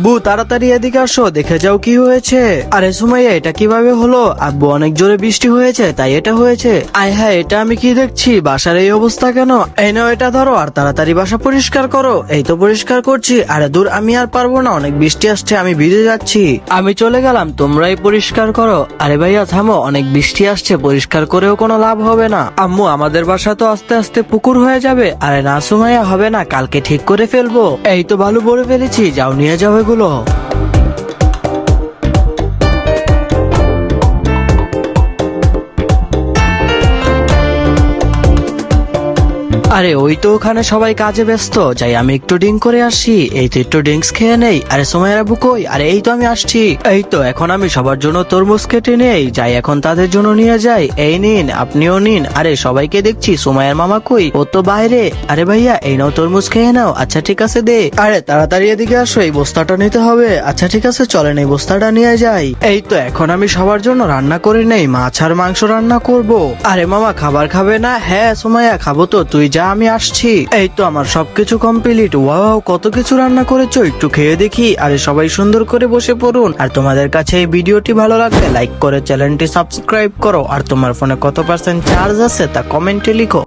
আব্বু তাড়াতাড়ি এদিকে আসো, দেখে যাও কি হয়েছে। আরে সুমাইয়া, এটা কিভাবে হলো? আব্বু অনেক জোরে বৃষ্টি হয়েছে তাই এটা হয়েছে। আয় হ্যাঁ, এটা আমি কি দেখছি, বাসার এই অবস্থা কেন? এই নাও এটা ধরো আর তাড়াতাড়ি বাসা পরিষ্কার করো। এই তো পরিষ্কার করছি। আরে দূর, আমি আর পারবো না, অনেক বৃষ্টি আসছে, আমি ভিজে যাচ্ছি। আমি চলে গেলাম, তোমরাই পরিষ্কার করো। আরে ভাইয়া থামো, অনেক বৃষ্টি আসছে, পরিষ্কার করেও কোনো লাভ হবে না। আম্মু, আমাদের বাসা তো আস্তে আস্তে পুকুর হয়ে যাবে। আরে না সুমাইয়া, হবে না, কালকে ঠিক করে ফেলবো। এই তো বালু ভরে ফেলেছি, যাও নিয়ে যাও এগুলো। আরে ওই তো ওখানে সবাই কাজে ব্যস্ত, যাই আমি একটু ড্রিঙ্ক করে আসি। এই তো একটু ড্রিঙ্কস খেয়ে নেই। আরে সুমাইয়া আব্বু কই? আরে এই তো আমি আসছি। এই তো এখন আমি সবার জন্য তরমুজ কেটে নেই, যাই এখন তাদের জন্য নিয়ে যাই। এই নিন, আপনিও নিন। আরে সবাইকে দেখছি, সুমাইয়ার মামা কই? ও তো বাইরে। আরে ভাইয়া এই নাও তরমুজ, খেয়ে নাও। আচ্ছা ঠিক আছে দে। আরে তাড়াতাড়ি এদিকে আসো, এই বস্তাটা নিতে হবে। আচ্ছা ঠিক আছে, চলেন এই বস্তাটা নিয়ে যাই। এই তো এখন আমি সবার জন্য রান্না করে নেই, মাছ আর মাংস রান্না করব। আরে মামা খাবার খাবে না? হ্যাঁ সুমাইয়া খাবো তো, তুই যা আমি আসছি। এই তো আমার সবকিছু কমপ্লিট। ওয়াও, কত কিছু রান্না করেছো, একটু খেয়ে দেখি। আরে সবাই সুন্দর করে বসে পড়ুন। আর তোমাদের কাছে এই ভিডিওটি ভালো লাগলে লাইক করে চ্যানেলটি সাবস্ক্রাইব করো। আর তোমার ফোনে কত % চার্জ আছে তা কমেন্টে লিখো।